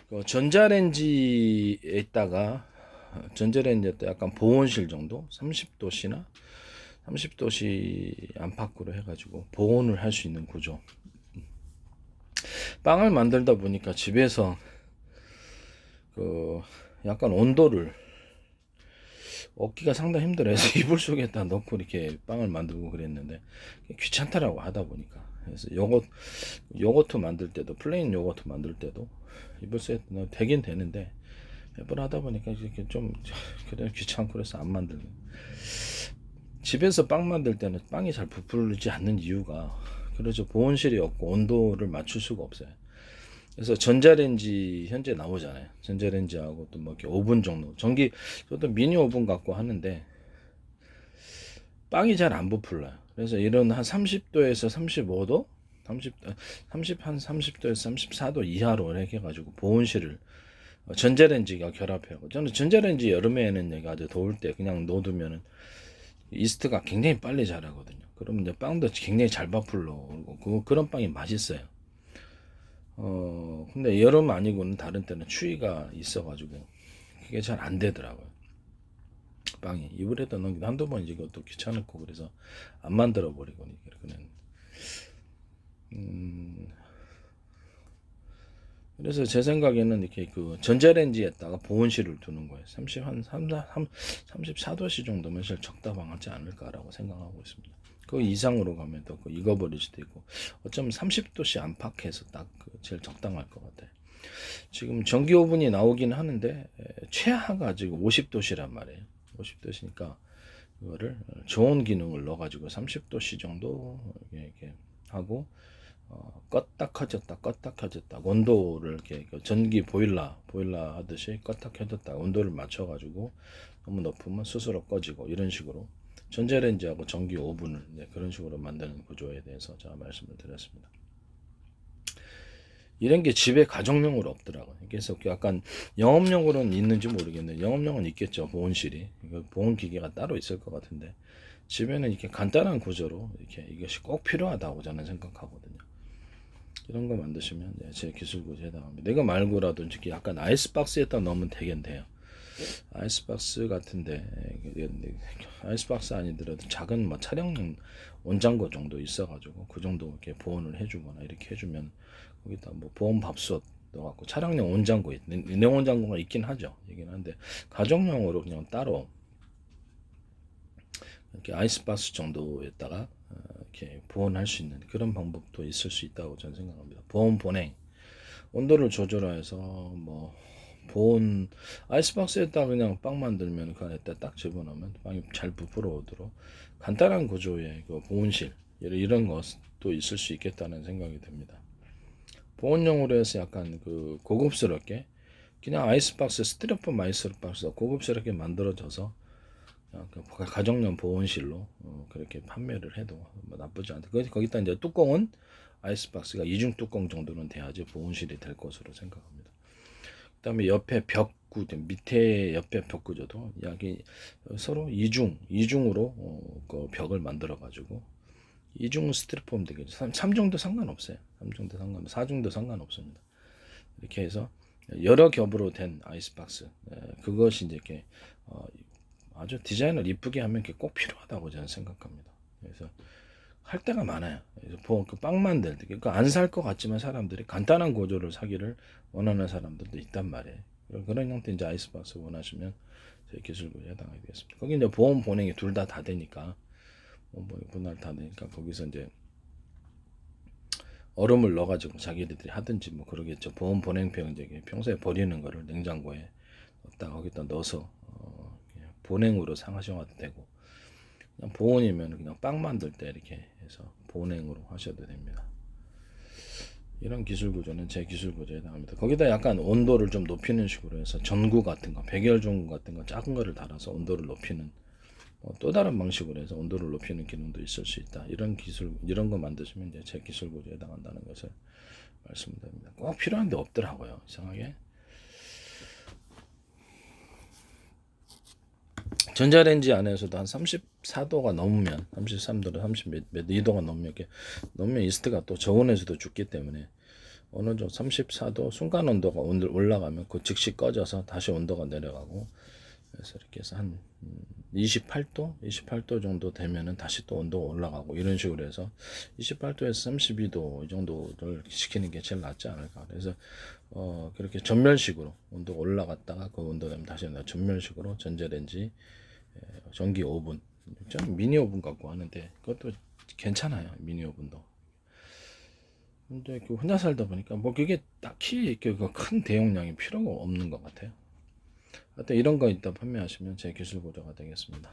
그 전자레인지에 있다가 전자레인지에 또 약간 보온실 정도 30도씨나 30도씨 안팎으로 해가지고 보온을 할 수 있는 구조. 빵을 만들다 보니까 집에서 그 약간 온도를 얻기가 상당히 힘들어서 이불 속에다 넣고 이렇게 빵을 만들고 그랬는데 귀찮더라고 하다 보니까. 그래서 요거트 만들 때도 플레인 요거트 만들 때도 이불 속에 넣어 되긴 되는데 매번 하다 보니까 이렇게 좀 그래 귀찮고 그래서 안 만들고. 집에서 빵 만들 때는 빵이 잘 부풀지 않는 이유가 그래서 보온실이 없고 온도를 맞출 수가 없어요. 그래서 전자레인지 현재 나오잖아요. 전자레인지하고 또 뭐 이렇게 오븐 정도. 저도 미니 오븐 갖고 하는데 빵이 잘 안 부풀려요. 그래서 이런 한 30도에서 35도, 30 한 30도에서 34도 이하로 이렇게 해가지고 보온실을 전자레인지가 결합해요. 저는 전자레인지 여름에는 얘가 아주 더울 때 그냥 넣어두면은 이스트가 굉장히 빨리 자라거든요. 그러면 이제 빵도 굉장히 잘 부풀러. 그런 빵이 맛있어요. 근데 여름 아니고는 다른 때는 추위가 있어가지고 그게 잘 안 되더라고요. 빵이 이불에다 넣기도 한두 번 이것도 귀찮고 그래서 안 만들어 버리고 그냥. 그래서 제 생각에는 이렇게 그 전자레인지에다가 보온실을 두는 거예요. 34도씨 정도면 제일 적당하지 않을까라고 생각하고 있습니다. 그 이상으로 가면 또 익어버릴 수도 있고 어쩌면 30도씨 안팎에서 딱그 제일 적당할 것 같아요. 지금 전기 오븐이 나오긴 하는데 최하가 지금 50도씨란 말이에요. 50도씨니까 이거를 저온 기능을 넣어가지고 30도씨 정도 이렇게 하고 껐다 켜졌다 껐다 켜졌다 온도를 이렇게 전기 보일러 하듯이 껐다 켜졌다 온도를 맞춰가지고 너무 높으면 스스로 꺼지고 이런 식으로 전자레인지하고 전기 오븐을 그런 식으로 만드는 구조에 대해서 제가 말씀을 드렸습니다. 이런 게 집에 가정용으로 없더라고요. 그래서 약간 영업용으로는 있는지 모르겠는데 영업용은 있겠죠. 보온실이 보온 기계가 따로 있을 것 같은데 집에는 이렇게 간단한 구조로 이렇게 이것이 꼭 필요하다고 저는 생각하거든요. 이런 거 만드시면 제 기술 구조에 해당합니다. 이거 말고라도 이렇게 약간 아이스박스에다 넣으면 되겠네요. 아이스박스 같은데 아이스박스 아니더라도 작은 뭐 촬영용 온장고 정도 있어가지고 그 정도 이렇게 보온을 해주거나 이렇게 해주면 거기다 뭐 보온 밥솥 넣어갖고 촬영용 온장고 냉온장고가 있긴 하죠. 이긴 한데 가정용으로 그냥 따로 이렇게 아이스박스 정도에다가 이렇게 보온할 수 있는 그런 방법도 있을 수 있다고 저는 생각합니다. 보온 보냉 온도를 조절해서 뭐 보온 아이스박스에다 그냥 빵 만들면 그 안에다 딱 집어넣으면 빵이 잘 부풀어 오도록 간단한 구조의 그 보온실 이런 것도 있을 수 있겠다는 생각이 듭니다. 보온용으로 해서 약간 그 고급스럽게 그냥 아이스박스 스티로폼 아이스박스 고급스럽게 만들어져서 그 가정용 보온실로 그렇게 판매를 해도 뭐 나쁘지 않다. 거기다 이제 뚜껑은 아이스박스가 이중 뚜껑 정도는 돼야지 보온실이 될 것으로 생각합니다. 그다음에 옆에 벽구조 밑에 옆에 벽구조도 여기 서로 이중으로 그 벽을 만들어 가지고 이중 스티로폼 되겠죠. 3중도 상관없어요. 3중도 상관, 4중도 상관없습니다. 이렇게 해서 여러 겹으로 된 아이스박스 그것이 이제 이렇게 아주 디자인을 이쁘게 하면 꼭 필요하다고 저는 생각합니다. 그래서 할 때가 많아요. 그래서 그빵 만들 때, 그러니까 안 살 것 같지만 사람들이 간단한 구조를 사기를 원하는 사람들도 있단 말이에요. 그런 형태 이제 아이스박스 원하시면 제 기술구에 해당하게 되겠습니다. 거기 이제 보온 보냉이 둘 다 되니까, 분할 다 되니까 거기서 이제 얼음을 넣어가지고 자기들이 하든지 뭐 그러겠죠. 보온 보냉병 이제 평소에 버리는 거를 냉장고에 딱 거기다 넣어서 보냉으로 상하셔도 되고. 그냥 보온이면 그냥 빵 만들 때 이렇게 해서 보냉으로 하셔도 됩니다. 이런 기술 구조는 제 기술 구조에 해당합니다. 거기다 약간 온도를 좀 높이는 식으로 해서 전구 같은 거, 백열 전구 같은 거 작은 거를 달아서 온도를 높이는 또 다른 방식으로 해서 온도를 높이는 기능도 있을 수 있다. 이런 거 만드시면 이제 제 기술 구조에 해당한다는 것을 말씀드립니다. 꼭 필요한 데 없더라고요. 이상하게. 전자레인지 안에서도 한 34도가 넘으면 33도로 32도가 넘으면 이렇게 넘으면 이스트가 또 저온에서도 죽기 때문에 어느 정도 34도 순간 온도가 올라가면 그 즉시 꺼져서 다시 온도가 내려가고, 그래서 이렇게 해서 한 28도 정도 되면은 다시 또 온도가 올라가고, 이런 식으로 해서 28도에서 32도 이 정도를 시키는 게 제일 낫지 않을까. 그래서 그렇게 전멸식으로 온도가 올라갔다가 그 온도 되면 다시 전멸식으로 전자레인지, 전기 오븐, 저는 미니 오븐 갖고 하는데 그것도 괜찮아요. 미니 오븐도. 근데 그 혼자 살다 보니까 뭐 그게 딱히 큰 대용량이 필요가 없는 것 같아요. 하여튼 이런 거 있다 판매하시면 제 기술 보조가 되겠습니다.